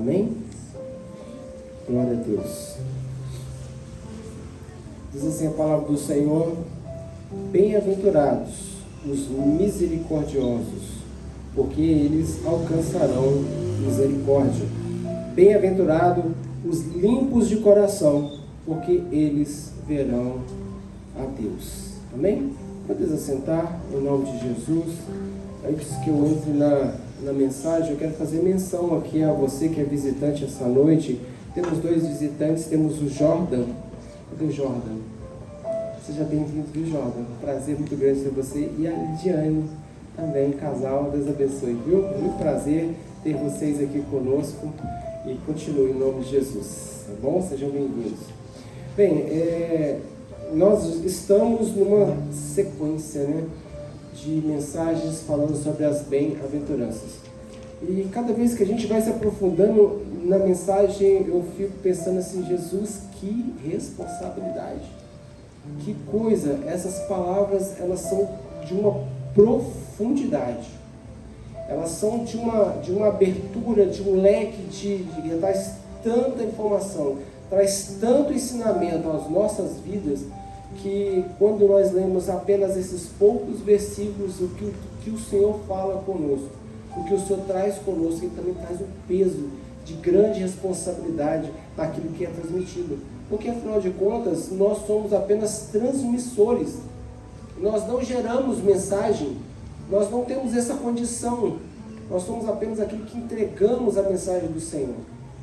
Amém? Glória a Deus. Diz assim a palavra do Senhor: bem-aventurados os misericordiosos, porque eles alcançarão misericórdia. Bem-aventurados os limpos de coração, porque eles verão a Deus. Amém? Pode assentar em nome de Jesus. Antes que eu entre na mensagem, eu quero fazer menção aqui a você que é visitante essa noite. Temos 2 visitantes, temos o Jordan. Cadê o Jordan? Seja bem-vindo, viu, Jordan? Prazer muito grande ter você. E a Lidiane também, casal. Deus abençoe, viu? Muito prazer ter vocês aqui conosco. E continue em nome de Jesus, tá bom? Sejam bem-vindos. Bem, nós estamos numa sequência, né, de mensagens falando sobre as bem-aventuranças. E cada vez que a gente vai se aprofundando na mensagem, eu fico pensando assim: Jesus, que responsabilidade, que coisa. Essas palavras, elas são de uma profundidade, elas são de uma abertura, de um leque de traz tanta informação, traz tanto ensinamento às nossas vidas, que quando nós lemos apenas esses poucos versículos, o que o Senhor fala conosco, o que o Senhor traz conosco, Ele também traz o peso de grande responsabilidade naquilo que é transmitido. Porque, afinal de contas, nós somos apenas transmissores. Nós não geramos mensagem, nós não temos essa condição. Nós somos apenas aquilo que entregamos a mensagem do Senhor.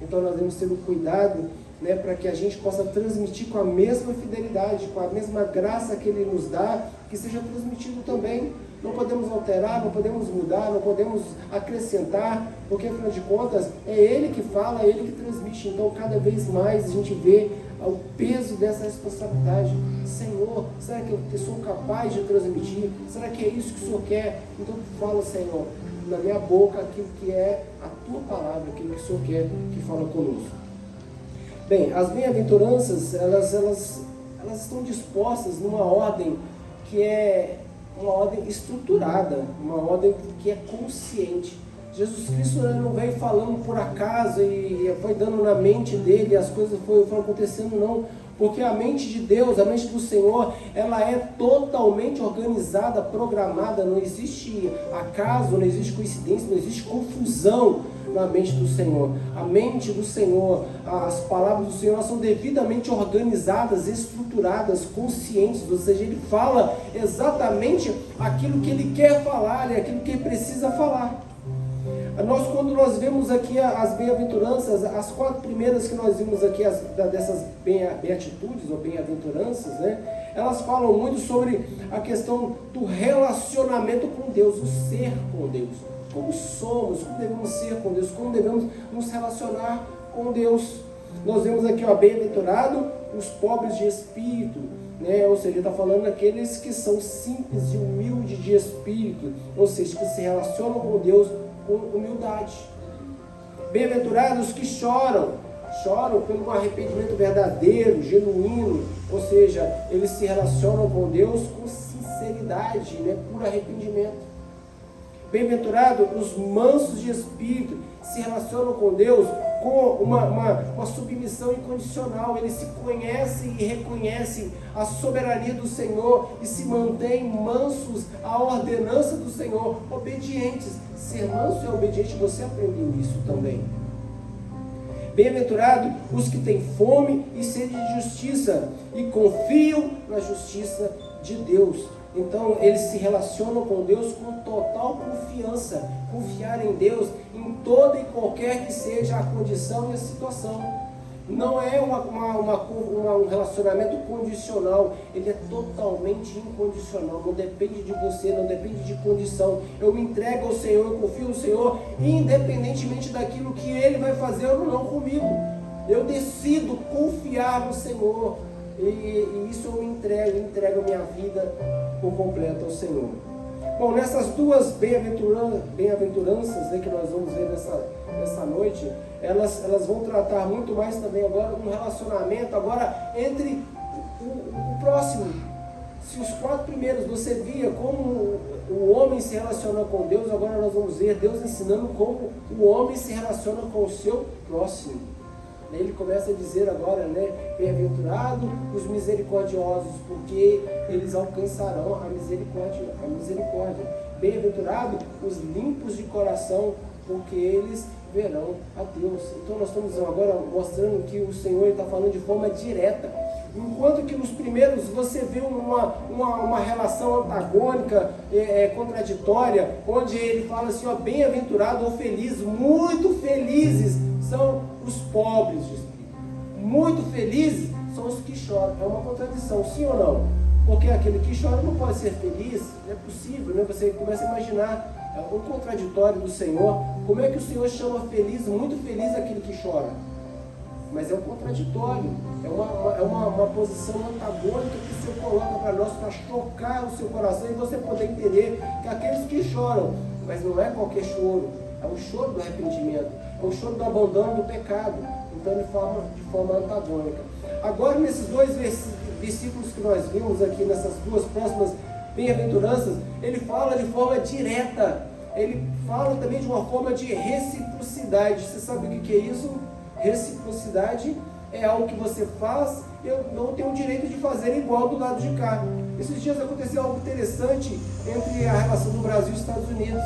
Então nós devemos ter o cuidado, né, para que a gente possa transmitir com a mesma fidelidade, com a mesma graça que Ele nos dá, que seja transmitido também. Não podemos alterar, não podemos mudar, não podemos acrescentar, porque afinal de contas é Ele que fala, é Ele que transmite. Então cada vez mais a gente vê o peso dessa responsabilidade. Senhor, será que eu sou capaz de transmitir? Será que é isso que o Senhor quer? Então fala, Senhor, na minha boca aquilo que é a Tua palavra, aquilo que o Senhor quer que fala conosco. Bem, as bem-aventuranças, elas estão dispostas numa ordem que é uma ordem estruturada, uma ordem que é consciente. Jesus Cristo não veio falando por acaso e foi dando na mente dele, as coisas foram acontecendo, não. Porque a mente de Deus, a mente do Senhor, ela é totalmente organizada, programada. Não existe acaso, não existe coincidência, não existe confusão na mente do Senhor. A mente do Senhor, as palavras do Senhor, elas são devidamente organizadas, estruturadas, conscientes. Ou seja, Ele fala exatamente aquilo que Ele quer falar, aquilo que Ele precisa falar. Quando nós vemos aqui as bem-aventuranças, as 4 primeiras que nós vimos aqui, dessas beatitudes ou bem-aventuranças, né, elas falam muito sobre a questão do relacionamento com Deus, o ser com Deus. Como somos, como devemos ser com Deus, como devemos nos relacionar com Deus. Nós vemos aqui, bem-aventurado os pobres de espírito, né? Ou seja, ele está falando daqueles que são simples e humildes de espírito, ou seja, que se relacionam com Deus com humildade. Bem-aventurados que choram pelo arrependimento verdadeiro, genuíno, ou seja, eles se relacionam com Deus com sinceridade, né? Por arrependimento. Bem-aventurados os mansos de espírito, se relacionam com Deus com uma submissão incondicional. Eles se conhecem e reconhecem a soberania do Senhor e se mantêm mansos à ordenança do Senhor, obedientes. Ser manso e obediente, você aprendeu isso também. Bem-aventurado os que têm fome e sede de justiça e confiam na justiça de Deus. Então eles se relacionam com Deus com total confiança, confiar em Deus em toda e qualquer que seja a condição e a situação. Não é um relacionamento condicional, ele é totalmente incondicional, não depende de você, não depende de condição. Eu me entrego ao Senhor, eu confio no Senhor, independentemente daquilo que Ele vai fazer ou não comigo. Eu decido confiar no Senhor, e isso eu me entrego a minha vida por completo ao Senhor. Bom, nessas 2 bem-aventuranças, né, que nós vamos ver nessa noite, elas vão tratar muito mais também agora um relacionamento agora entre o próximo. Se os 4 primeiros você via como o homem se relaciona com Deus, agora nós vamos ver Deus ensinando como o homem se relaciona com o seu próximo. Ele começa a dizer agora, né, bem-aventurado os misericordiosos, porque eles alcançarão a misericórdia. Bem-aventurado os limpos de coração, porque eles verão a Deus. Então nós estamos agora mostrando que o Senhor está falando de forma direta. Enquanto que nos primeiros você vê uma relação antagônica, contraditória, onde ele fala assim, ó, bem-aventurado ou feliz, muito felizes são os pobres de espírito. Muito felizes são os que choram. É uma contradição, sim ou não? Porque aquele que chora não pode ser feliz, não é possível, né? Você começa a imaginar um contraditório do Senhor. Como é que o Senhor chama feliz, muito feliz aquele que chora? Mas é um contraditório, é uma posição antagônica que o Senhor coloca para nós, para chocar o seu coração e você poder entender que aqueles que choram, mas não é qualquer choro, é o choro do arrependimento, é o choro do abandono do pecado. Então ele fala de forma antagônica. Agora nesses dois versículos que nós vimos aqui, nessas duas próximas bem-aventuranças, ele fala de forma direta, ele fala também de uma forma de reciprocidade. Você sabe o que é isso? Reciprocidade é algo que você faz e eu não tenho o direito de fazer igual do lado de cá. Esses dias aconteceu algo interessante entre a relação do Brasil e os Estados Unidos.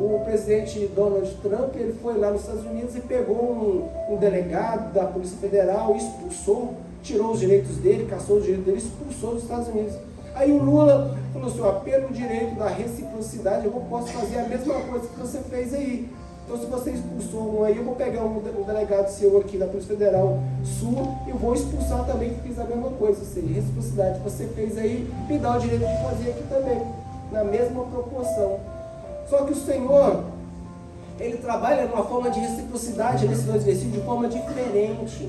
O presidente Donald Trump, ele foi lá nos Estados Unidos e pegou um delegado da Polícia Federal, expulsou, tirou os direitos dele, caçou os direitos dele, expulsou dos Estados Unidos. Aí o Lula falou assim, ó, pelo direito da reciprocidade, eu posso fazer a mesma coisa que você fez aí. Então, se você expulsou um aí, eu vou pegar um delegado seu aqui da Polícia Federal Sul e eu vou expulsar também que fiz a mesma coisa. Ou seja, reciprocidade que você fez aí, me dá o direito de fazer aqui também, na mesma proporção. Só que o Senhor, ele trabalha numa forma de reciprocidade nesses dois versículos de forma diferente.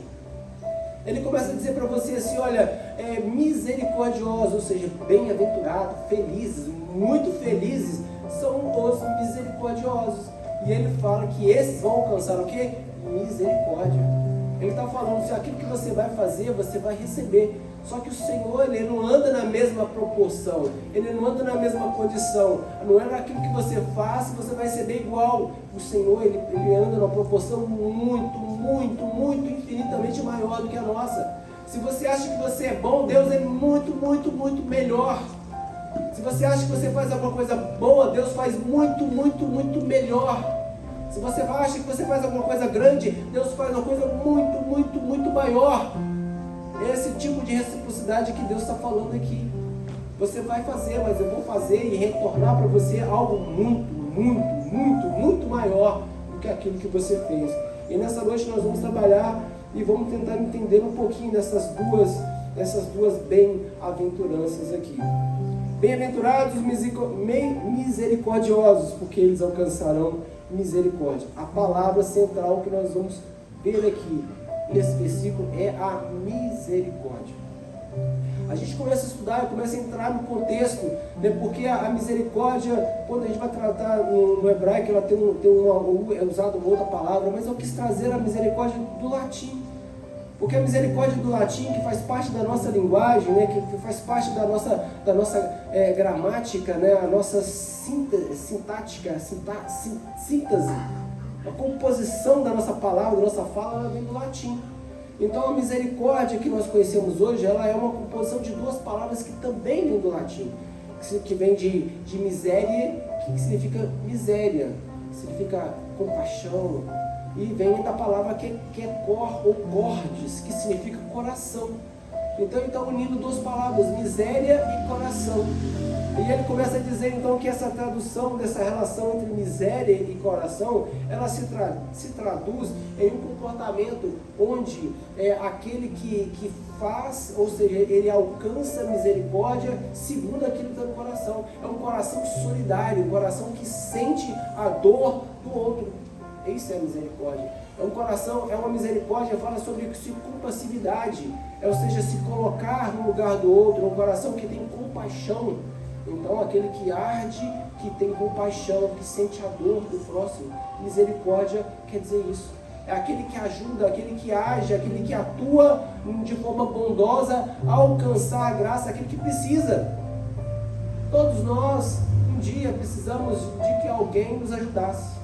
Ele começa a dizer para você assim, olha, misericordiosos, ou seja, bem-aventurados, felizes, muito felizes, são os misericordiosos. E ele fala que esses vão alcançar o quê? Misericórdia. Ele está falando, se aquilo que você vai fazer, você vai receber. Só que o Senhor, ele não anda na mesma proporção, ele não anda na mesma condição. Não é naquilo que você faz, você vai receber igual. O Senhor, ele anda numa proporção muito, infinitamente maior do que a nossa. Se você acha que você é bom, Deus é muito melhor. Se você acha que você faz alguma coisa boa, Deus faz muito melhor. Se você acha que você faz alguma coisa grande, Deus faz uma coisa muito maior. É esse tipo de reciprocidade que Deus está falando aqui. Você vai fazer, mas eu vou fazer e retornar para você algo muito maior do que aquilo que você fez. E nessa noite nós vamos trabalhar e vamos tentar entender um pouquinho dessas duas bem-aventuranças aqui. Bem-aventurados misericordiosos, porque eles alcançarão misericórdia. A palavra central que nós vamos ver aqui nesse versículo é a misericórdia. A gente começa a estudar, começa a entrar no contexto, né, porque a misericórdia, quando a gente vai tratar no hebraico, ela é usada uma outra palavra, mas eu quis trazer a misericórdia do latim. Porque a misericórdia do latim, que faz parte da nossa linguagem, né, que faz parte da nossa gramática, né, a nossa síntese, a composição da nossa palavra, da nossa fala, ela vem do latim. Então a misericórdia que nós conhecemos hoje, ela é uma composição de duas palavras que também vêm do latim, que vem de miséria, que significa miséria, significa compaixão, e vem da palavra que é cor ou cordes, que significa coração. Então ele está unindo duas palavras, miséria e coração. E ele começa a dizer então que essa tradução dessa relação entre miséria e coração, ela se traduz em um comportamento onde aquele que faz, ou seja, ele alcança a misericórdia segundo aquilo que está no coração. É um coração solidário, um coração que sente a dor do outro. Isso é a misericórdia. É um coração, é uma misericórdia, fala sobre compassividade, ou seja, se colocar no lugar do outro, um coração que tem compaixão. Então, aquele que arde, que tem compaixão, que sente a dor do próximo. Misericórdia quer dizer isso. É aquele que ajuda, aquele que age, aquele que atua de forma bondosa a alcançar a graça, aquele que precisa. Todos nós, um dia precisamos de que alguém nos ajudasse.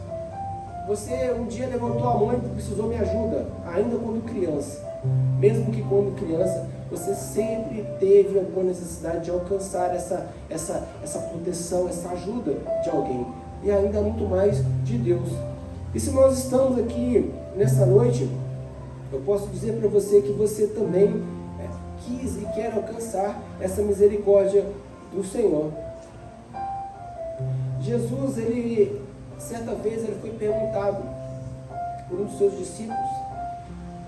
Você um dia levantou a mão e precisou me ajuda, ainda quando criança. Mesmo que quando criança, você sempre teve alguma necessidade de alcançar essa proteção, essa ajuda de alguém. E ainda muito mais de Deus. E se nós estamos aqui nessa noite, eu posso dizer para você que você também quis e quer alcançar essa misericórdia do Senhor. Jesus, certa vez ele foi perguntado por um dos seus discípulos,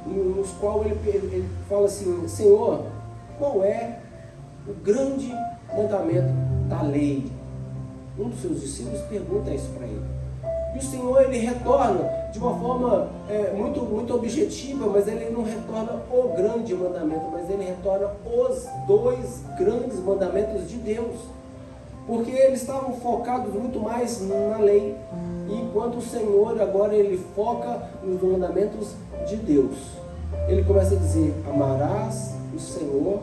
nos qual ele fala assim: Senhor, qual é o grande mandamento da lei? Um dos seus discípulos pergunta isso para ele. E o Senhor, ele retorna de uma forma muito objetiva, mas ele não retorna o grande mandamento, mas ele retorna os dois grandes mandamentos de Deus. Porque eles estavam focados muito mais na lei, enquanto o Senhor agora ele foca nos mandamentos de Deus. Ele começa a dizer: amarás o Senhor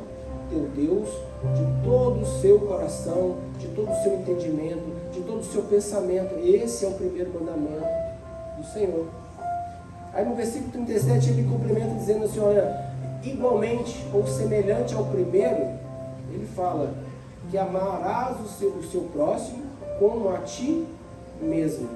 teu Deus de todo o seu coração, de todo o seu entendimento, de todo o seu pensamento. Esse é o primeiro mandamento do Senhor. Aí no versículo 37 ele complementa dizendo assim: olha, igualmente ou semelhante ao primeiro, ele fala que amarás o seu próximo como a ti mesmo.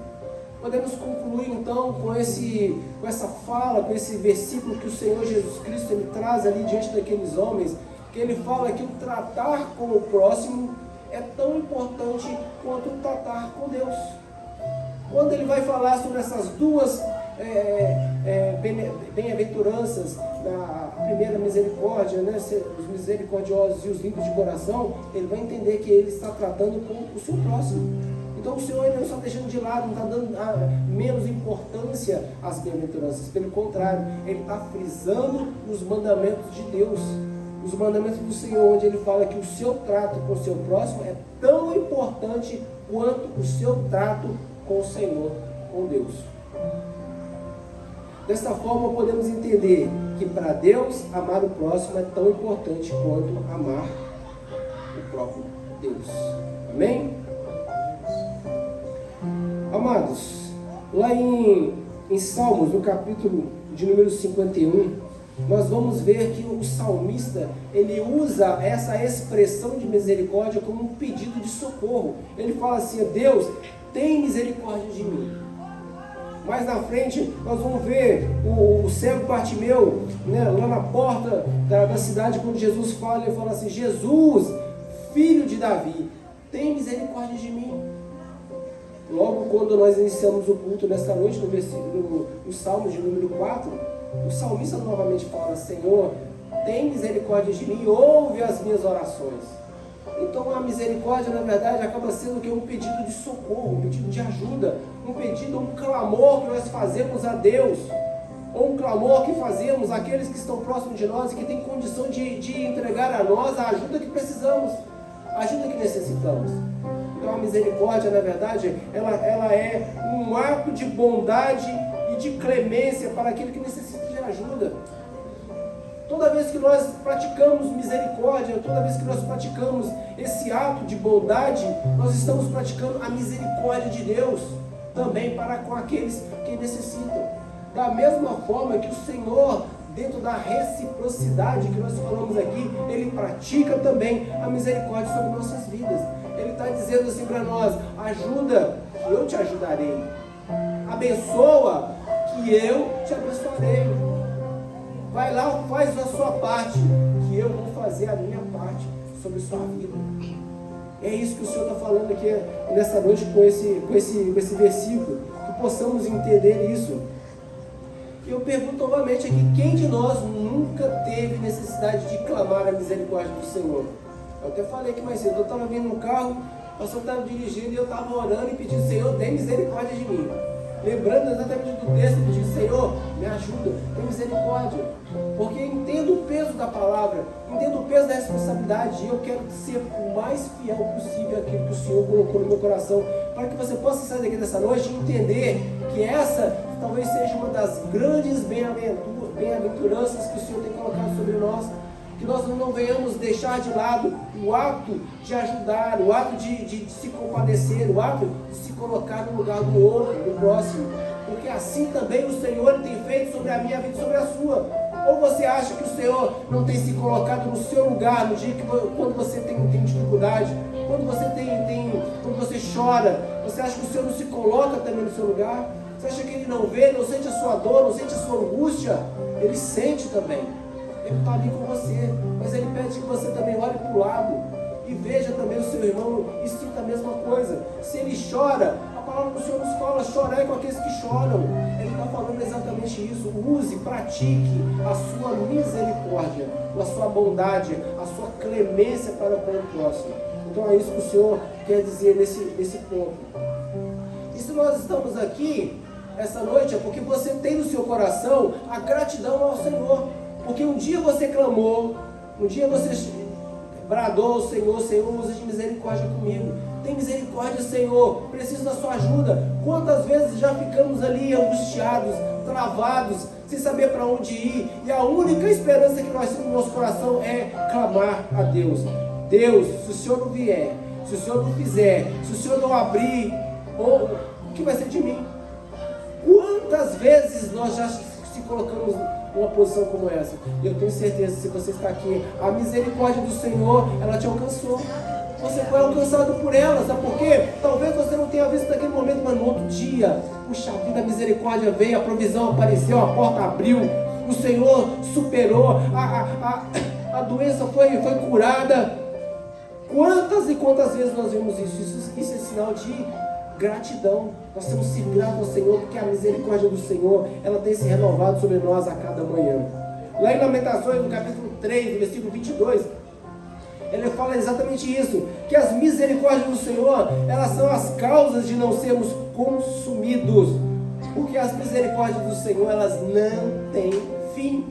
Podemos concluir então com essa fala, com esse versículo que o Senhor Jesus Cristo ele traz ali diante daqueles homens, que ele fala que o tratar com o próximo é tão importante quanto o tratar com Deus. Quando ele vai falar sobre essas duas bem-aventuranças, a primeira misericórdia, né, os misericordiosos e os limpos de coração, ele vai entender que ele está tratando com o seu próximo. Então o Senhor ele não está deixando de lado, não está dando menos importância às bem-aventuranças, pelo contrário, ele está frisando os mandamentos de Deus, os mandamentos do Senhor, onde ele fala que o seu trato com o seu próximo é tão importante quanto o seu trato com o Senhor, com Deus. Dessa forma podemos entender que para Deus amar o próximo é tão importante quanto amar o próprio Deus. Amém? Amados, lá em Salmos, no capítulo de número 51, nós vamos ver que o salmista, ele usa essa expressão de misericórdia como um pedido de socorro. Ele fala assim: Deus, tem misericórdia de mim. Mais na frente, nós vamos ver o cego Bartimeu, né, lá na porta da cidade, quando Jesus fala, ele fala assim: Jesus, filho de Davi, tem misericórdia de mim. Logo quando nós iniciamos o culto nesta noite, no Salmo de número 4, o salmista novamente fala: Senhor, tem misericórdia de mim, ouve as minhas orações. Então a misericórdia, na verdade, acaba sendo que um pedido de socorro, um pedido de ajuda, um pedido, um clamor que nós fazemos a Deus, ou um clamor que fazemos àqueles que estão próximos de nós e que têm condição de entregar a nós a ajuda que precisamos, a ajuda que necessitamos. Então a misericórdia, na verdade, ela é um ato de bondade e de clemência para aquele que necessita de ajuda. Toda vez que nós praticamos misericórdia, toda vez que nós praticamos esse ato de bondade, nós estamos praticando a misericórdia de Deus também para com aqueles que necessitam. Da mesma forma que o Senhor, dentro da reciprocidade que nós falamos aqui, Ele pratica também a misericórdia sobre nossas vidas. Ele está dizendo assim para nós: ajuda, que eu te ajudarei. Abençoa, que eu te abençoarei. Vai lá, faz a sua parte, que eu vou fazer a minha parte sobre a sua vida. É isso que o Senhor está falando aqui nessa noite com esse versículo, que possamos entender isso. E eu pergunto novamente aqui: quem de nós nunca teve necessidade de clamar a misericórdia do Senhor? Eu até falei aqui mais cedo, eu estava vindo no carro, o pastor estava dirigindo e eu estava orando e pedindo: Senhor, tem misericórdia de mim. Lembrando exatamente do texto, pedindo: Senhor, me ajuda, tem misericórdia. Porque entendo o peso da palavra, entendo o peso da responsabilidade, e eu quero ser o mais fiel possível àquilo que o Senhor colocou no meu coração, para que você possa sair daqui dessa noite e entender que essa talvez seja uma das grandes bem-aventuranças que o Senhor tem colocado sobre nós. que nós não venhamos deixar de lado o ato de ajudar, o ato de se compadecer, o ato de se colocar no lugar do outro, do próximo, porque assim também o Senhor tem feito sobre a minha vida e sobre a sua. Ou você acha que o Senhor não tem se colocado no seu lugar no dia quando você tem dificuldade, quando você chora, você acha que o Senhor não se coloca também no seu lugar? Você acha que Ele não vê, não sente a sua dor, não sente a sua angústia? Ele sente também. Ele está ali com você, mas Ele pede que você também olhe para o lado e veja também o seu irmão e sinta a mesma coisa. Se ele chora, a palavra do Senhor nos fala: chorai com aqueles que choram. Ele está falando exatamente isso. Use, pratique a sua misericórdia, a sua bondade, a sua clemência para com o próximo. Então é isso que o Senhor quer dizer nesse ponto. E se nós estamos aqui essa noite, é porque você tem no seu coração a gratidão ao Senhor. Porque um dia você clamou, um dia você bradou ao Senhor: Senhor, usa de misericórdia comigo. Tem misericórdia, Senhor, preciso da sua ajuda. Quantas vezes já ficamos ali angustiados, travados, sem saber para onde ir, e a única esperança que nós temos no nosso coração é clamar a Deus. Deus, se o Senhor não vier, se o Senhor não fizer, se o Senhor não abrir, o que vai ser de mim? Quantas vezes nós já se colocamos numa posição como essa? E eu tenho certeza, se você está aqui, a misericórdia do Senhor, ela te alcançou. Você foi alcançado por ela, sabe por quê? Talvez você não tenha visto naquele momento, mas no outro dia, puxa vida, a misericórdia veio, a provisão apareceu, a porta abriu, o Senhor superou, a doença foi curada. Quantas e quantas vezes nós vemos isso? Isso é sinal de gratidão. Nós temos sido gratos ao Senhor, porque a misericórdia do Senhor, ela tem se renovado sobre nós a cada manhã. Lá em Lamentações, no capítulo 3, no versículo 22, ele fala exatamente isso, que as misericórdias do Senhor, elas são as causas de não sermos consumidos, porque as misericórdias do Senhor, elas não têm fim.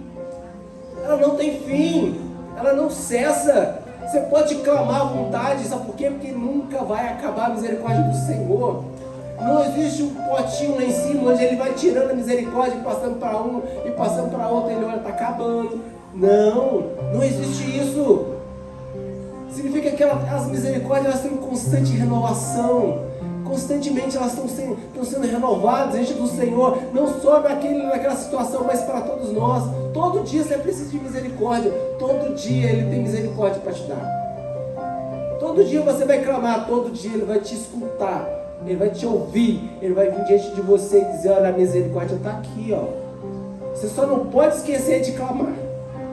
Ela não tem fim, ela não cessa. Você pode clamar à vontade, sabe por quê? Porque nunca vai acabar a misericórdia do Senhor. Não existe um potinho lá em cima, onde Ele vai tirando a misericórdia, passando para um e passando para outro, Ele olha, está acabando. Não existe isso. Significa que as misericórdias, elas têm constante renovação. Constantemente elas estão sendo renovadas diante do Senhor, não só naquela situação, mas para todos nós. Todo dia você precisa de misericórdia, todo dia Ele tem misericórdia para te dar. Todo dia você vai clamar, todo dia Ele vai te escutar, Ele vai te ouvir, Ele vai vir diante de você e dizer: olha, a misericórdia está aqui, ó. Você só não pode esquecer de clamar,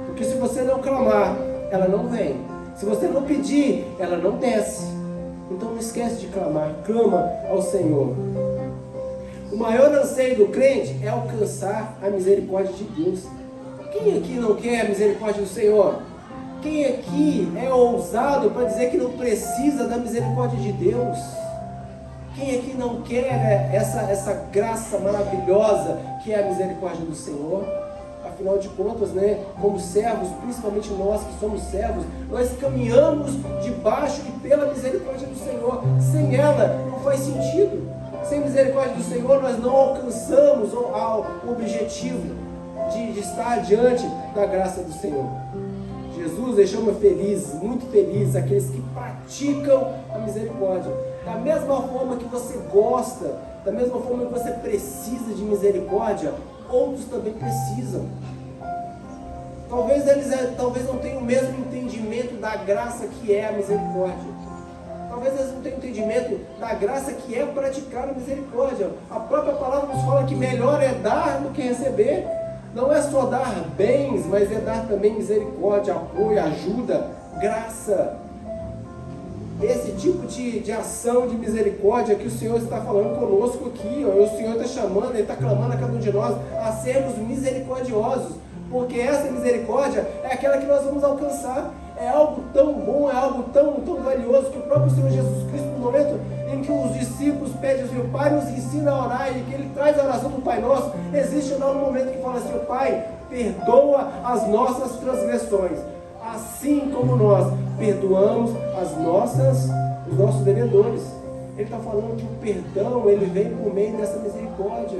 porque se você não clamar, ela não vem. Se você não pedir, ela não desce. Então não esquece de clamar, clama ao Senhor. O maior anseio do crente é alcançar a misericórdia de Deus. Quem aqui não quer a misericórdia do Senhor? Quem aqui é ousado para dizer que não precisa da misericórdia de Deus? Quem aqui não quer essa graça maravilhosa que é a misericórdia do Senhor? Afinal de contas, como servos, principalmente nós que somos servos, nós caminhamos debaixo e pela misericórdia do Senhor. Sem ela não faz sentido. Sem misericórdia do Senhor nós não alcançamos o objetivo de estar diante da graça do Senhor. Jesus, Ele chama felizes, muito felizes, aqueles que praticam a misericórdia. Da mesma forma que você gosta, da mesma forma que você precisa de misericórdia, outros também precisam. Talvez eles não tenham o mesmo entendimento da graça que é a misericórdia. Talvez eles não tenham entendimento da graça que é praticar a misericórdia. A própria palavra nos fala que melhor é dar do que receber. Não é só dar bens, mas é dar também misericórdia, apoio, ajuda, graça. Esse tipo de ação de misericórdia que o Senhor está falando conosco aqui, ó. O Senhor está chamando, Ele está clamando a cada um de nós a sermos misericordiosos, porque essa misericórdia é aquela que nós vamos alcançar. É algo tão bom, é algo tão valioso, que o próprio Senhor Jesus Cristo, no momento em que os discípulos pedem ao Senhor: Pai, nos ensina a orar, e que Ele traz a oração do Pai Nosso, existe um momento que fala assim: Pai, perdoa as nossas transgressões, assim como nós perdoamos os nossos devedores. Ele está falando que o perdão, ele vem por meio dessa misericórdia.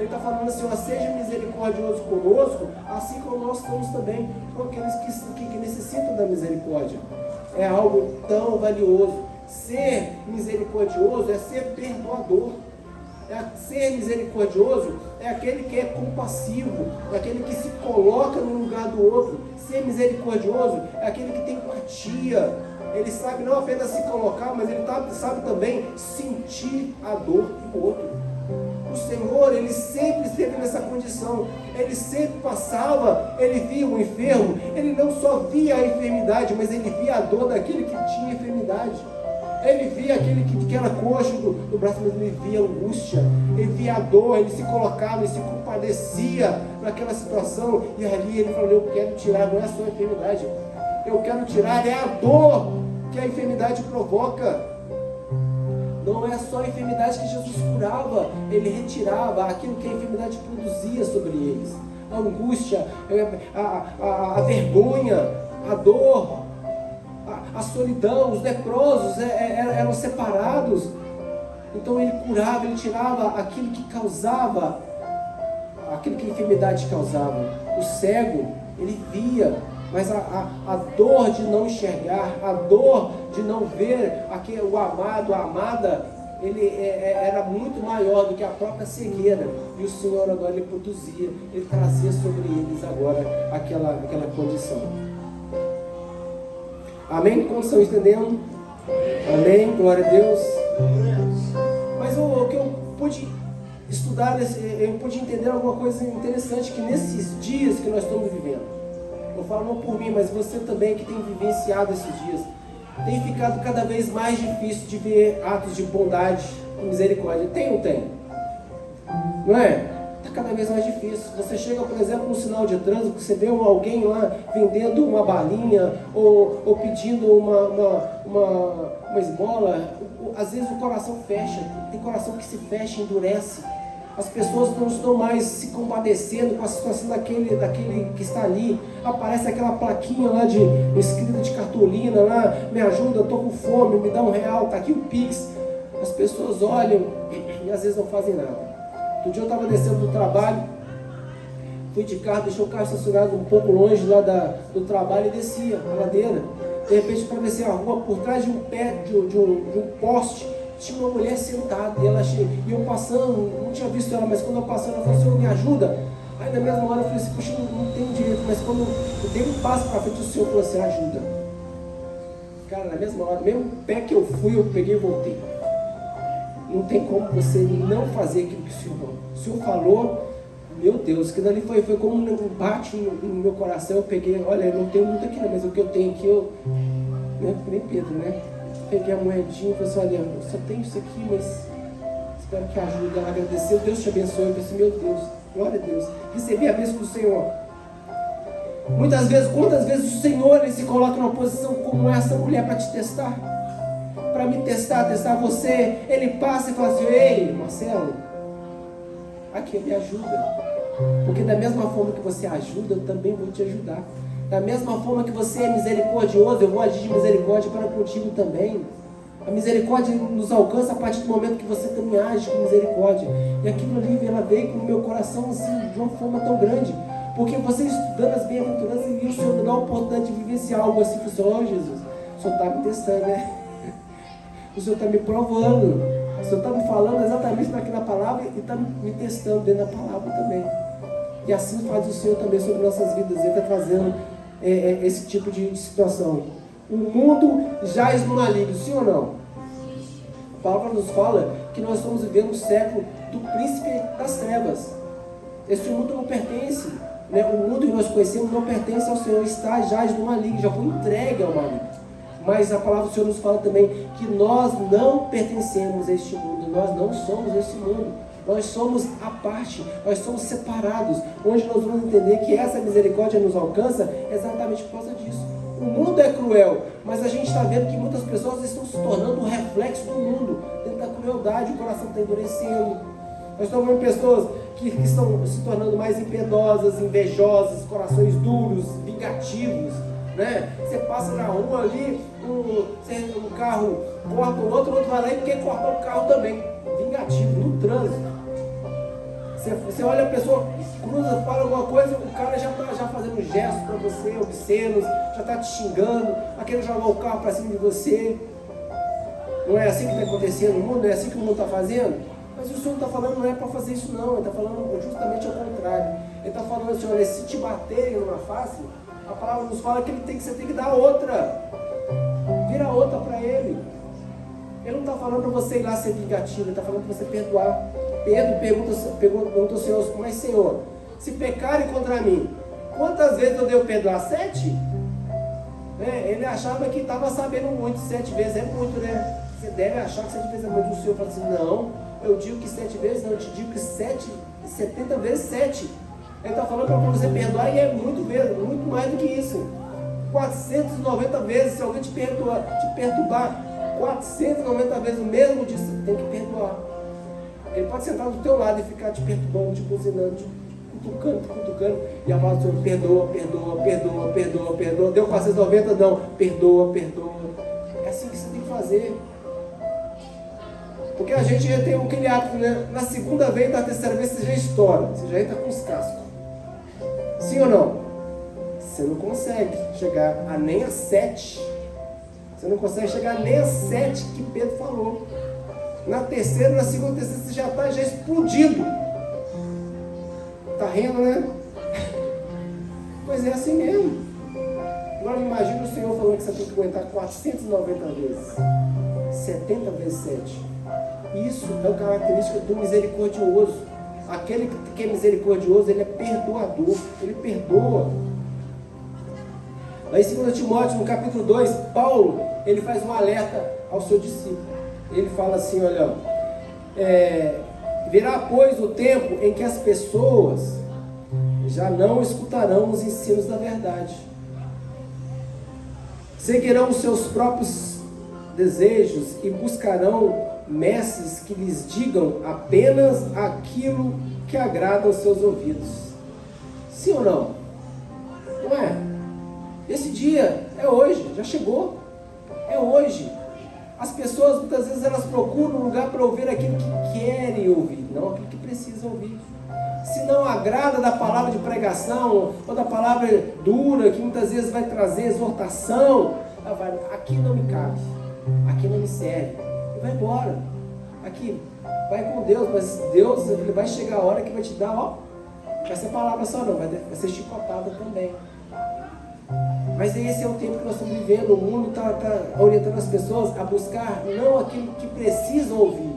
Ele está falando assim, ó, seja misericordioso conosco, assim como nós somos também com aqueles que necessitam da misericórdia. É algo tão valioso. Ser misericordioso é ser perdoador. Ser misericordioso é aquele que é compassivo, é aquele que se coloca no lugar do outro. Ser misericordioso é aquele que tem empatia. Ele sabe não apenas se colocar, mas ele sabe também sentir a dor do outro. O Senhor, Ele sempre esteve nessa condição. Ele sempre passava, Ele via o enfermo. Ele não só via a enfermidade, mas Ele via a dor daquele que tinha enfermidade. Ele via aquele que era coxo do braço, mas Ele via a angústia. Ele via a dor, Ele se colocava, Ele se compadecia naquela situação. E ali Ele falou, eu quero tirar, não é só a enfermidade. Eu quero tirar, é a dor que a enfermidade provoca. Não é só a enfermidade que Jesus curava, Ele retirava aquilo que a enfermidade produzia sobre eles. A angústia, a vergonha, a dor, a solidão, os leprosos eram separados. Então Ele curava, Ele tirava aquilo que causava, aquilo que a enfermidade causava. O cego, ele via, mas a dor de não enxergar, a dor de não ver o amado, a amada, ele era muito maior do que a própria cegueira. E o Senhor agora Ele produzia, Ele trazia sobre eles agora aquela condição. Amém? Como estão entendendo? Amém? Glória a Deus. Mas o que eu pude estudar, eu pude entender alguma coisa interessante, que nesses dias que nós estamos vivendo, eu falo não por mim, mas você também que tem vivenciado esses dias, tem ficado cada vez mais difícil de ver atos de bondade e misericórdia. Tem ou não tem? Não é? Está cada vez mais difícil. Você chega, por exemplo, no sinal de trânsito, você vê alguém lá vendendo uma balinha ou pedindo uma esmola, às vezes o coração fecha. Tem coração que se fecha, endurece. As pessoas não estão mais se compadecendo com a situação daquele que está ali. Aparece aquela plaquinha lá escrita de cartolina lá, me ajuda, estou com fome, me dá R$1, está aqui o Pix. As pessoas olham e às vezes não fazem nada. Outro dia eu estava descendo do trabalho, fui de carro, deixei o carro estacionado um pouco longe lá do trabalho e descia a ladeira. De repente, para descer a rua, por trás de um poste, tinha uma mulher sentada e eu passando, não tinha visto ela, mas quando eu passando, ela falou, Senhor, me ajuda. Aí na mesma hora eu falei assim, puxa, não tenho direito, mas quando eu dei um passo para frente, o Senhor falou assim, ajuda. Cara, na mesma hora, mesmo pé que eu fui, eu peguei e voltei. Não tem como você não fazer aquilo que o Senhor falou. Meu Deus, aquilo ali foi como um bate no meu coração. Eu peguei, olha, eu não tenho muito aqui não, mas o que eu tenho aqui, nem Pedro, né? Peguei a moedinha e falei assim, olha, eu só tenho isso aqui, mas espero que ajude. Ela agradeceu, Deus te abençoe. Eu pensei, meu Deus, glória a Deus. Recebi a bênção do Senhor. Muitas vezes, quantas vezes o Senhor Ele se coloca numa posição como essa mulher para te testar? Para me testar você. Ele passa e fala assim, ei, Marcelo, aqui me ajuda. Porque da mesma forma que você ajuda, eu também vou te ajudar. Da mesma forma que você é misericordioso, eu vou agir de misericórdia para contigo também. A misericórdia nos alcança a partir do momento que você também age com misericórdia. E aquilo ali, ela veio com o meu coração assim, de uma forma tão grande. Porque você estudando as bem-aventuranças e o Senhor dá a oportunidade de vivenciar algo assim. Você fala, Jesus, o Senhor está me testando, né? O Senhor está me provando. O Senhor está me falando exatamente naquela palavra e está me testando dentro da palavra também. E assim faz o Senhor também sobre nossas vidas. Ele está trazendo esse tipo de situação. O mundo jaz no maligno, sim ou não? A palavra nos fala que nós estamos vivendo um século do príncipe das trevas. Esse mundo não pertence, né? O mundo que nós conhecemos não pertence ao Senhor, jaz no maligno, já foi entregue ao maligno. Mas a palavra do Senhor nos fala também que nós não pertencemos a este mundo, nós não somos esse mundo. Nós somos à parte, nós somos separados. Hoje nós vamos entender que essa misericórdia nos alcança exatamente por causa disso. O mundo é cruel, mas a gente está vendo que muitas pessoas estão se tornando um reflexo do mundo. Dentro da crueldade, o coração está endurecendo. Nós estamos vendo pessoas que estão se tornando mais impiedosas, invejosas, corações duros, vingativos, né? Você passa na rua ali, um carro corta o outro vai lá e quer cortar o carro também. Vingativo, no trânsito. Você olha a pessoa, cruza, fala alguma coisa, o cara já está fazendo gestos para você, obscenos, já está te xingando, está querendo jogar o carro para cima de você. Não é assim que está acontecendo no mundo? Não é assim que o mundo está fazendo? Mas o Senhor está falando não é para fazer isso não, Ele está falando justamente ao contrário. Ele está falando assim, olha, se te baterem numa face, a palavra nos fala que você tem que dar outra. Vira outra para Ele. Ele não está falando para você ir lá ser vingativo, Ele está falando para você perdoar. Pedro pergunta ao Senhor, mas Senhor, se pecarem contra mim, quantas vezes eu devo perdoar? 7? Ele achava que estava sabendo muito, 7 vezes é muito, né? Você deve achar que 7 vezes é muito. O Senhor fala assim, não, eu digo que 7 vezes, não, eu te digo que 70 vezes 7. Ele está falando para você perdoar e é muito mais do que isso. 490 vezes, se alguém te perturbar 490 vezes o mesmo dia, você tem que perdoar. Ele pode sentar do teu lado e ficar te perturbando, te buzinando, te cutucando, e a palavra do Senhor perdoa. Deu 490, não, perdoa. É assim que você tem que fazer. Porque a gente já tem aquele hábito, né? Na segunda vez, na terceira vez, você já estoura, você já entra com os cascos. Sim ou não? Você não consegue chegar a nem a 7. Você não consegue chegar nem a 7 que Pedro falou. Na terceira, na segunda, terceira, você já está explodido. Está rindo, né? Pois é assim mesmo. Agora imagina o Senhor falando que você tem que aguentar 490 vezes. 70 vezes 7. Isso é a característica do misericordioso. Aquele que é misericordioso, ele é perdoador. Ele perdoa. Lá em 2 Timóteo, no capítulo 2, Paulo, ele faz um alerta ao seu discípulo. Ele fala assim, olha, virá pois o tempo em que as pessoas já não escutarão os ensinos da verdade. Seguirão os seus próprios desejos e buscarão mestres que lhes digam apenas aquilo que agrada aos seus ouvidos. Sim ou não? Não é? Esse dia é hoje, já chegou. É hoje. As pessoas muitas vezes elas procuram um lugar para ouvir aquilo que querem ouvir, não aquilo que precisam ouvir. Se não agrada da palavra de pregação ou da palavra dura, que muitas vezes vai trazer exortação, ela vai, aqui não me cabe, aqui não me serve, e vai embora. Aqui, vai com Deus, mas Deus, Ele vai chegar a hora que vai te dar, ó, vai ser palavra só não, vai ser chicotada também. Mas esse é o tempo que nós estamos vivendo. O mundo está orientando as pessoas a buscar não aquilo que precisam ouvir,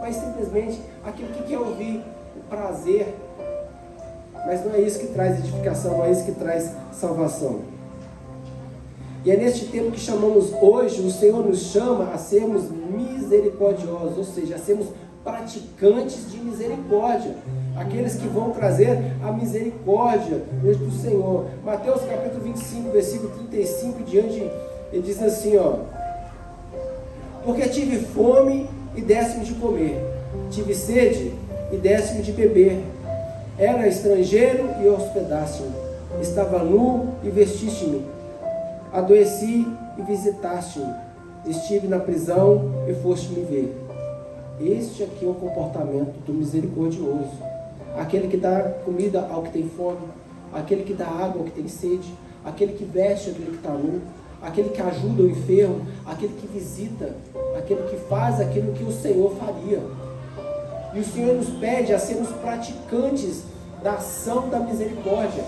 mas simplesmente aquilo que quer ouvir, o prazer. Mas não é isso que traz edificação, não é isso que traz salvação. E é neste tempo que chamamos hoje, o Senhor nos chama a sermos misericordiosos, ou seja, a sermos praticantes de misericórdia. Aqueles que vão trazer a misericórdia do Senhor. Mateus capítulo 25, versículo 35 em diante, ele diz assim, ó: porque tive fome e deste-me de comer, tive sede e deste-me de beber, era estrangeiro e hospedaste-me, estava nu e vestiste-me, adoeci e visitaste-me, estive na prisão e foste me ver. Este aqui é o comportamento do misericordioso. Aquele que dá comida ao que tem fome, aquele que dá água ao que tem sede, aquele que veste aquele que está nu, aquele que ajuda o enfermo, aquele que visita, aquele que faz aquilo que o Senhor faria. E o Senhor nos pede a sermos praticantes da ação da misericórdia,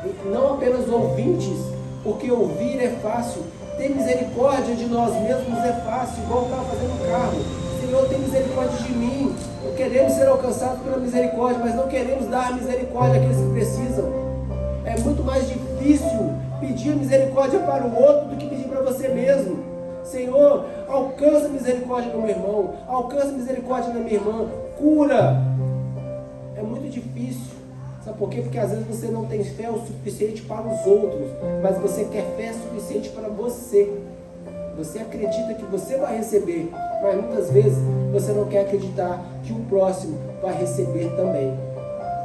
e não apenas ouvintes, porque ouvir é fácil, ter misericórdia de nós mesmos é fácil, igual estava fazendo o carro. Senhor, tem misericórdia de mim. Queremos ser alcançados pela misericórdia, mas não queremos dar misericórdia àqueles que precisam. É muito mais difícil pedir misericórdia para o outro do que pedir para você mesmo. Senhor, alcança misericórdia no meu irmão, alcança misericórdia na minha irmã, cura. É muito difícil. Sabe por quê? Porque às vezes você não tem fé o suficiente para os outros, mas você quer fé suficiente para você. Você acredita que você vai receber, mas muitas vezes você não quer acreditar que o próximo vai receber também.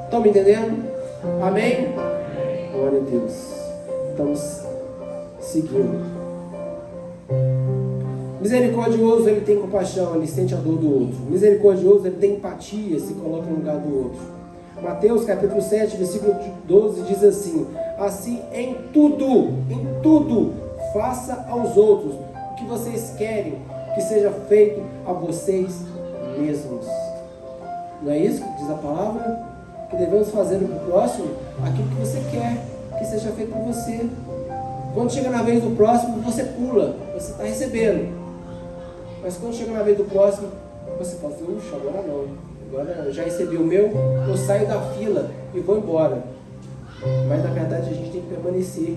Estão me entendendo? Amém? Glória a Deus. Estamos seguindo. Misericordioso, ele tem compaixão, ele sente a dor do outro. Misericordioso, ele tem empatia, se coloca no lugar do outro. Mateus capítulo 7, versículo 12 diz assim: assim em tudo, faça aos outros o que vocês querem que seja feito a vocês mesmos. Não é isso que diz a palavra? Que devemos fazer para o próximo aquilo que você quer que seja feito por você. Quando chega na vez do próximo, você pula, você está recebendo. Mas quando chega na vez do próximo, você fala assim: agora não, agora eu já recebi o meu, eu saio da fila e vou embora. Mas na verdade a gente tem que permanecer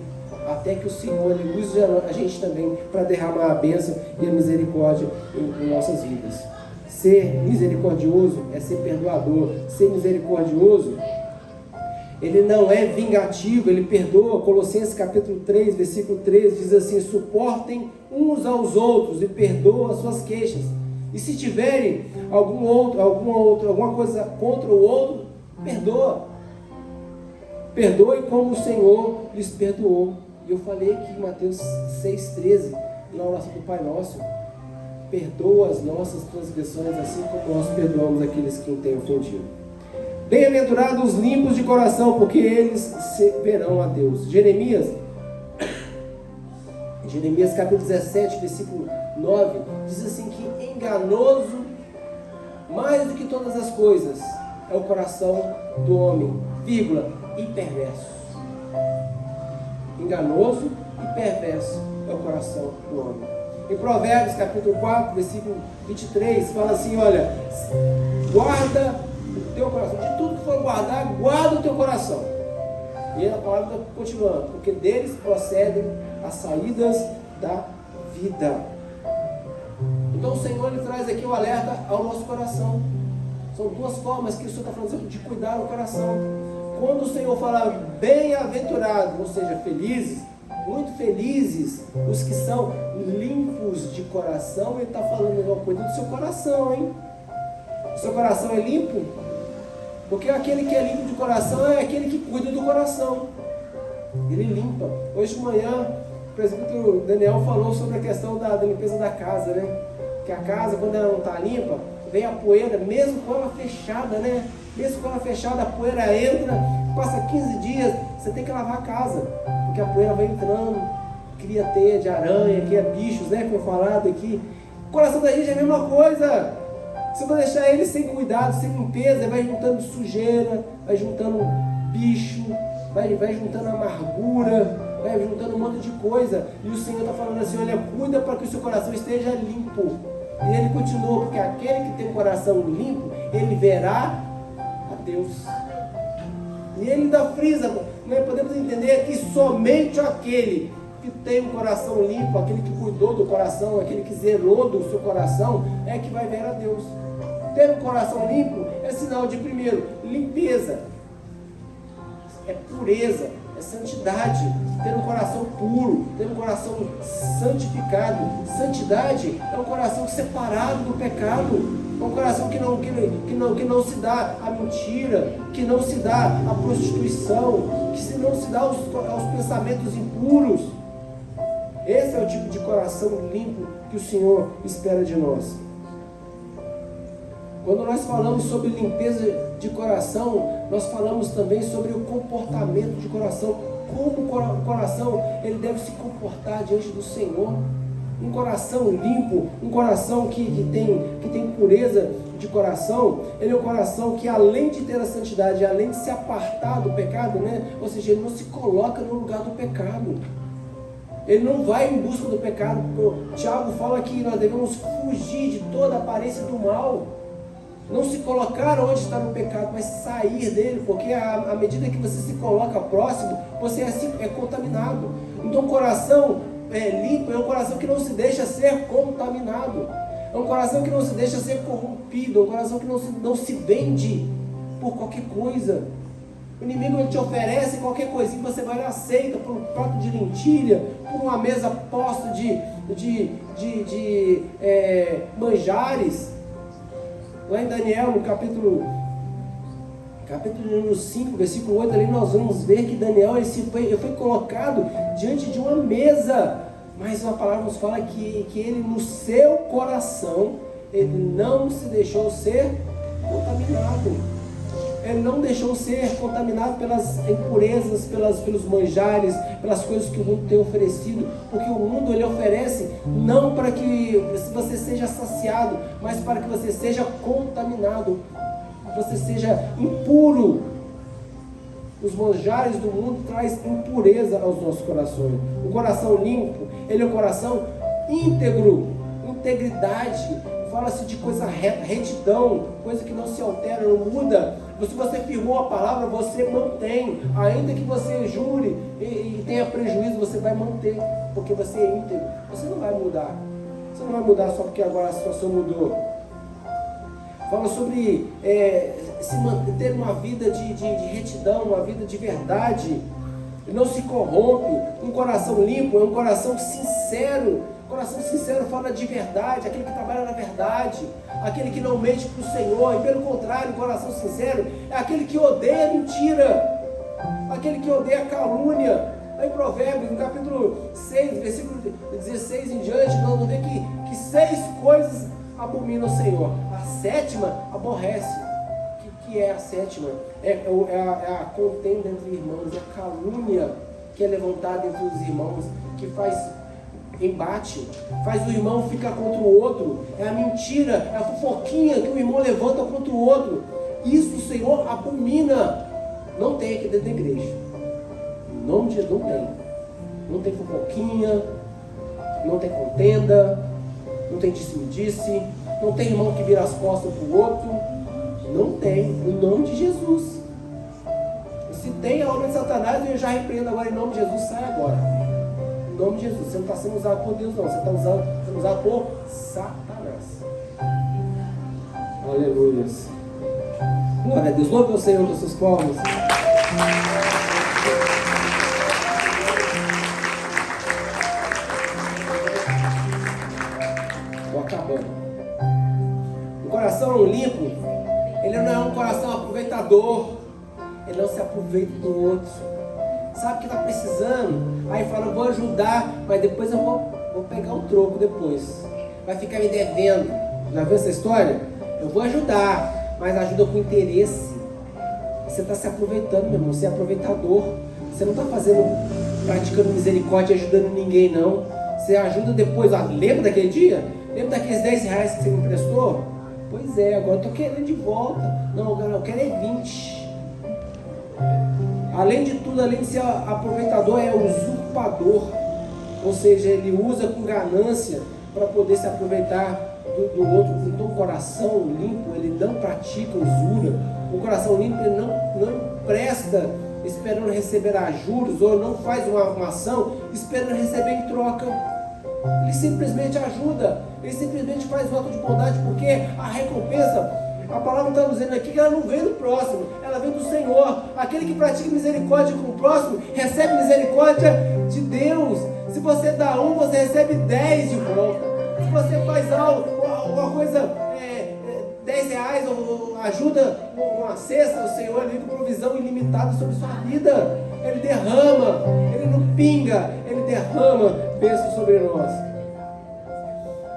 até que o Senhor ele use a gente também para derramar a bênção e a misericórdia em nossas vidas. Ser misericordioso é ser perdoador. Ser misericordioso, ele não é vingativo, ele perdoa. Colossenses capítulo 3, versículo 13 diz assim: suportem uns aos outros e perdoam as suas queixas. E se tiverem alguma coisa contra o outro, perdoa. Perdoe como o Senhor lhes perdoou. E eu falei aqui em Mateus 6,13, na oração do Pai Nosso: perdoa as nossas transgressões, assim como nós perdoamos aqueles que nos têm ofendido. Bem-aventurados os limpos de coração, porque eles verão a Deus. Jeremias capítulo 17, versículo 9, diz assim que enganoso, mais do que todas as coisas, é o coração do homem, vírgula, e perverso. Enganoso e perverso é o coração do homem. Em Provérbios capítulo 4, versículo 23, fala assim: olha, guarda o teu coração, de tudo que for guardar, guarda o teu coração. E a palavra está continuando: porque deles procedem as saídas da vida. Então o Senhor ele traz aqui o alerta ao nosso coração. São duas formas que o Senhor está falando de cuidar do coração. Quando o Senhor fala bem-aventurado, ou seja, felizes, muito felizes os que são limpos de coração, ele está falando: cuida do seu coração, hein? O seu coração é limpo? Porque aquele que é limpo de coração é aquele que cuida do coração. Ele limpa. Hoje de manhã, o presbítero Daniel falou sobre a questão da limpeza da casa, né? Que a casa, quando ela não está limpa, vem a poeira, mesmo com ela fechada, né? Mesmo com ela fechada, a poeira entra, passa 15 dias, você tem que lavar a casa, porque a poeira vai entrando, cria teia de aranha, cria bichos, né? Como falado aqui. O coração da gente é a mesma coisa. Se você deixar ele sem cuidado, sem limpeza, vai juntando sujeira, vai juntando bicho, vai juntando amargura, vai juntando um monte de coisa. E o Senhor está falando assim: olha, cuida para que o seu coração esteja limpo. E ele continua: porque aquele que tem o coração limpo, ele verá a Deus. E ele ainda frisa, nós podemos entender que somente aquele que tem um coração limpo, aquele que cuidou do coração, aquele que zerou do seu coração, é que vai ver a Deus. Ter um coração limpo é sinal de, primeiro, limpeza, é pureza, é santidade. Ter um coração puro, ter um coração santificado. Santidade é um coração separado do pecado. É um coração que não se dá à mentira, que não se dá à prostituição, que não se dá aos pensamentos impuros. Esse é o tipo de coração limpo que o Senhor espera de nós. Quando nós falamos sobre limpeza de coração, nós falamos também sobre o comportamento de coração. Como o coração ele deve se comportar diante do Senhor. Um coração limpo, um coração que tem pureza de coração, ele é um coração que, além de ter a santidade, além de se apartar do pecado, né? Ou seja, ele não se coloca no lugar do pecado. Ele não vai em busca do pecado. O Tiago fala que nós devemos fugir de toda a aparência do mal. Não se colocar onde está no pecado, mas sair dele, porque à medida que você se coloca próximo, você é contaminado. Então o coração limpo é um coração que não se deixa ser contaminado. É um coração que não se deixa ser corrompido. É um coração que não se vende por qualquer coisa. O inimigo ele te oferece qualquer coisinha, você vai e aceita por um prato de lentilha, por uma mesa posta de manjares. Lá em Daniel, no capítulo número 5, versículo 8, ali nós vamos ver que Daniel ele foi colocado diante de uma mesa, mas a palavra nos fala que ele no seu coração, ele não se deixou ser contaminado. ele não deixou ser contaminado pelas impurezas, pelos manjares, pelas coisas que o mundo tem oferecido, porque o mundo ele oferece não para que você seja saciado, mas para que você seja contaminado, você seja impuro. Os manjares do mundo traz impureza aos nossos corações. O coração limpo, ele é um coração íntegro, integridade. Fala-se de coisa reta, retidão, coisa que não se altera, não muda. Se você firmou a palavra, você mantém. Ainda que você jure e tenha prejuízo, você vai manter, porque você é íntegro. Você não vai mudar. Você não vai mudar só porque agora a situação mudou. Fala sobre se manter uma vida de retidão, uma vida de verdade. Não se corrompe. Um coração limpo é um coração sincero. Coração sincero fala de verdade, aquele que trabalha na verdade, aquele que não mente para o Senhor. E pelo contrário, o coração sincero é aquele que odeia a mentira, aquele que odeia a calúnia. Aí em Provérbios, no capítulo 6, versículo 16 em diante, nós vamos ver que 6 coisas abominam o Senhor. A 7ª aborrece. O que é a 7ª? É a contenda entre irmãos, é a calúnia que é levantada entre os irmãos, que faz embate, faz o irmão ficar contra o outro. É a mentira, é a fofoquinha que o irmão levanta contra o outro. Isso o Senhor abomina. Não tem aqui dentro da igreja. Em nome de Jesus, não tem. Não tem fofoquinha, não tem contenda, não tem disse-me-disse, não tem irmão que vira as costas para o outro. Não tem, em nome de Jesus. Se tem a obra de Satanás, eu já repreendo agora em nome de Jesus, sai agora. Em nome de Jesus, você não está sendo usado por Deus, não. Você está sendo usado por Satanás. Aleluia. Glória a Deus. Louve o Senhor com seus palmas. Estou acabando. O coração limpo, ele não é um coração aproveitador. Ele não se aproveita do outro. Sabe que está precisando, aí fala, eu vou ajudar, mas depois eu vou pegar o troco depois, vai ficar me devendo. Já viu essa história? Eu vou ajudar, mas ajuda com interesse. Você está se aproveitando, meu irmão, você é aproveitador. Você não está praticando misericórdia e ajudando ninguém, não. Você ajuda depois. Lembra daquele dia? Lembra daqueles 10 reais que você me emprestou? Pois é, agora eu estou querendo de volta. Não, agora eu quero é 20. Além de tudo, além de ser aproveitador, é usurpador. Ou seja, ele usa com ganância para poder se aproveitar do outro. Então o coração limpo, ele não pratica usura. O coração limpo, ele não empresta esperando receber juros, ou não faz uma ação esperando receber em troca. Ele simplesmente ajuda, ele simplesmente faz um ato de bondade, porque a recompensa, a palavra está dizendo aqui que ela não vem do próximo, ela vem do Senhor. Aquele que pratica misericórdia com o próximo, recebe misericórdia de Deus. Se você dá 1, você recebe 10 de volta. Se você faz alguma coisa, 10 reais, ou ajuda uma cesta, o Senhor ele com provisão ilimitada sobre sua vida. Ele derrama, ele não pinga, ele derrama bênção sobre nós.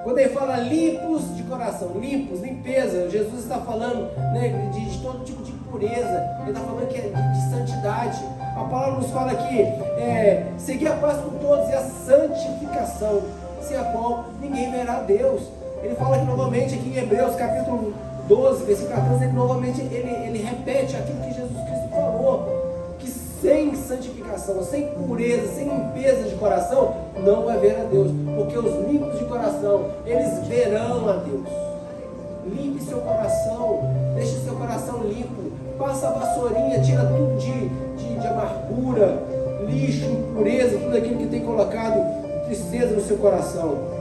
Quando ele fala limpos de coração, limpos, limpeza, Jesus está falando, né, de todo tipo de impureza. Ele está falando que é de santidade. A palavra nos fala aqui, seguir a paz com todos e a santificação, sem a qual ninguém verá a Deus. Ele fala aqui novamente, aqui em Hebreus capítulo 12, versículo 14, ele novamente ele repete aquilo que Jesus Cristo falou, que sem santificação, sem pureza, sem limpeza de coração, não vai ver a Deus, porque os limpos de coração, eles verão a Deus. Limpe seu coração, deixe seu coração limpo, passa a vassourinha, tira tudo de amargura, lixo, impureza, tudo aquilo que tem colocado tristeza no seu coração.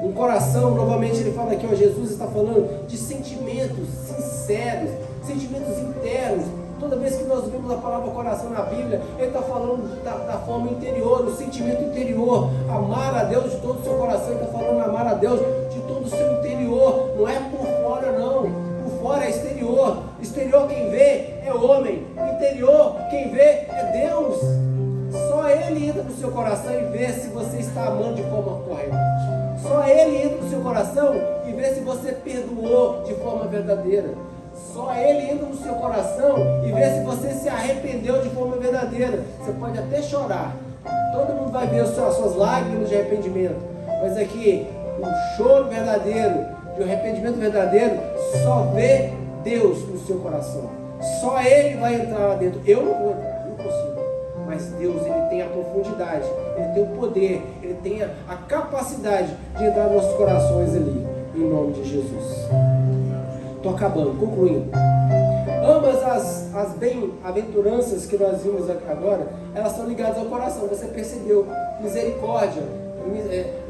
Um coração, novamente ele fala aqui, Jesus está falando de sentimentos sinceros, sentimentos internos. Toda vez que nós vemos a palavra coração na Bíblia, ele está falando da forma interior, do sentimento interior. Amar a Deus de todo o seu coração, ele está falando amar a Deus de todo o seu interior. Não é por fora não, por fora é exterior. Exterior quem vê é homem, interior quem vê é Deus. Só Ele entra no seu coração e vê se você está amando de forma correta. Só Ele entra no seu coração e vê se você perdoou de forma verdadeira. Só Ele entra no seu coração e vê se você se arrependeu de forma verdadeira. Você pode até chorar. Todo mundo vai ver as suas lágrimas de arrependimento. Mas aqui, o choro verdadeiro, de arrependimento verdadeiro, só vê Deus no seu coração. Só Ele vai entrar lá dentro. Eu não vou entrar, não consigo. Mas Deus, Ele tem a profundidade, Ele tem o poder, Ele tem a capacidade de entrar nos nossos corações ali. Em nome de Jesus. Estou acabando, concluindo. Ambas as bem-aventuranças que nós vimos agora, elas são ligadas ao coração. Você percebeu? Misericórdia,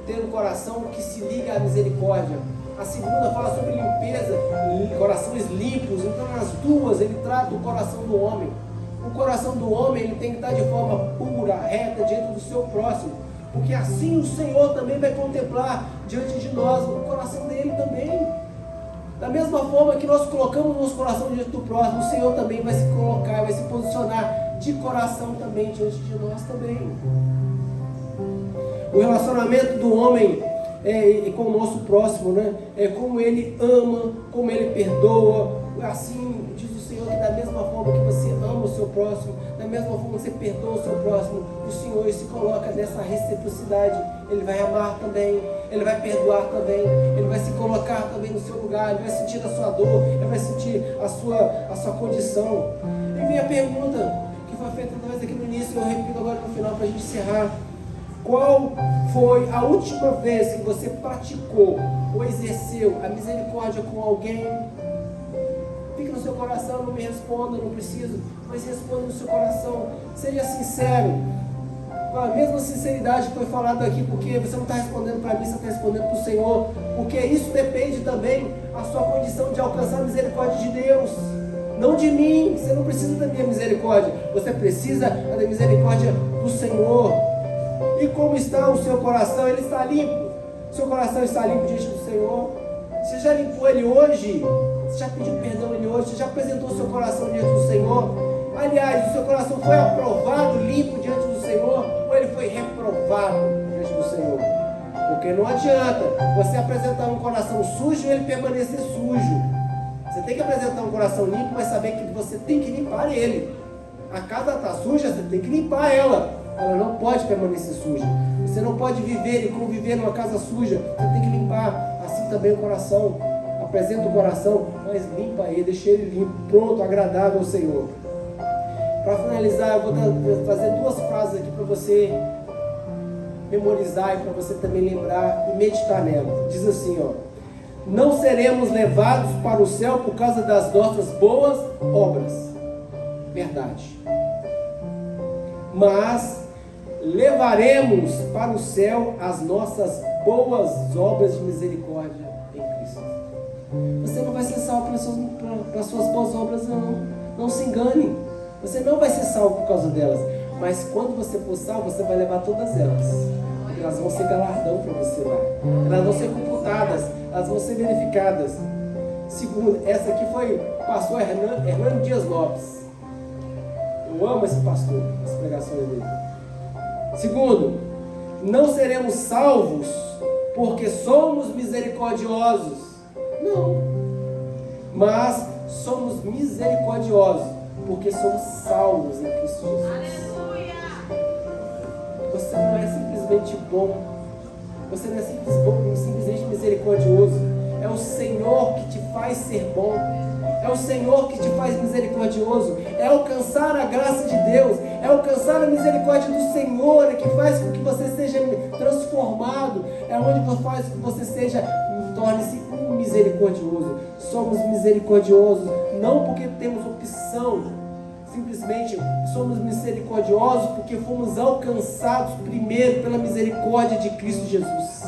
ter um coração que se liga à misericórdia. A segunda fala sobre limpeza, corações limpos. Então nas duas ele trata o coração do homem. O coração do homem ele tem que estar de forma pura, reta, diante do seu próximo. Porque assim o Senhor também vai contemplar diante de nós o coração dele também. Da mesma forma que nós colocamos o nosso coração diante do próximo, o Senhor também vai se colocar, vai se posicionar de coração também diante de nós também. O relacionamento do homem com o nosso próximo, né? É como ele ama, como ele perdoa. Assim diz o Senhor que da mesma forma que você ama o seu próximo, da mesma forma que você perdoa o seu próximo, o Senhor se coloca nessa reciprocidade. Ele vai amar também, Ele vai perdoar também, Ele vai se colocar também no seu lugar, Ele vai sentir a sua dor, Ele vai sentir a sua condição. E vem a pergunta que foi feita talvez aqui no início, eu repito agora no final para a gente encerrar. Qual foi a última vez que você praticou ou exerceu a misericórdia com alguém? Fique no seu coração, não me responda, não preciso, mas responda no seu coração. Seja sincero, com a mesma sinceridade que foi falado aqui, porque você não está respondendo para mim, você está respondendo para o Senhor, porque isso depende também da sua condição de alcançar a misericórdia de Deus, não de mim. Você não precisa da minha misericórdia, você precisa da misericórdia do Senhor. E como está o seu coração? Ele está limpo? Seu coração está limpo diante do Senhor? Você já limpou ele hoje? Você já pediu perdão ele hoje? Você já apresentou o seu coração diante do Senhor? Aliás, o seu coração foi aprovado, limpo diante do Senhor? Ou ele foi reprovado diante do Senhor? Porque não adianta você apresentar um coração sujo e ele permanecer sujo. Você tem que apresentar um coração limpo, mas saber que você tem que limpar ele. A casa está suja, você tem que limpar ela. Ela não pode permanecer suja. Você não pode viver e conviver numa casa suja. Você tem que limpar. Assim também o coração. Apresenta o coração, mas limpa ele, deixa ele limpo, pronto, agradável ao Senhor. Para finalizar, eu vou trazer duas frases aqui para você memorizar e para você também lembrar e meditar nela. Diz assim, ó: não seremos levados para o céu por causa das nossas boas obras. Verdade. Mas levaremos para o céu as nossas boas obras de misericórdia em Cristo. Você não vai ser salvo pelas suas boas obras, não. Não se engane. Você não vai ser salvo por causa delas. Mas quando você for salvo, você vai levar todas elas. Porque elas vão ser galardão para você lá. Elas vão ser computadas, elas vão ser verificadas. Segundo, essa aqui foi o pastor Hernando Dias Lopes. Eu amo esse pastor, as pregações dele. Segundo, não seremos salvos porque somos misericordiosos. Não. Mas somos misericordiosos porque somos salvos em Cristo Jesus. Aleluia! Você não é simplesmente bom. Você não é simplesmente misericordioso. É o Senhor que te faz ser bom. É o Senhor que te faz misericordioso. É alcançar a graça de Deus. É alcançar a misericórdia do Senhor. É que faz com que você seja transformado. É onde faz com que você torne-se um misericordioso. Somos misericordiosos não porque temos opção. Simplesmente somos misericordiosos porque fomos alcançados primeiro pela misericórdia de Cristo Jesus.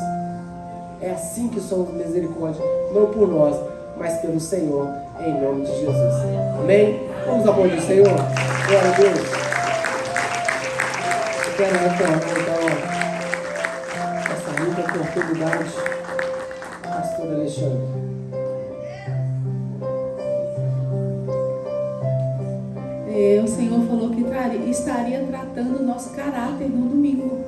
É assim que somos misericórdia. Não por nós, mas pelo Senhor, em nome de Jesus. Amém? Vamos aplaudir o Senhor. Glória a Deus. Eu quero então essa linda oportunidade, pastor Alexandre. O Senhor falou que estaria tratando o nosso caráter no domingo.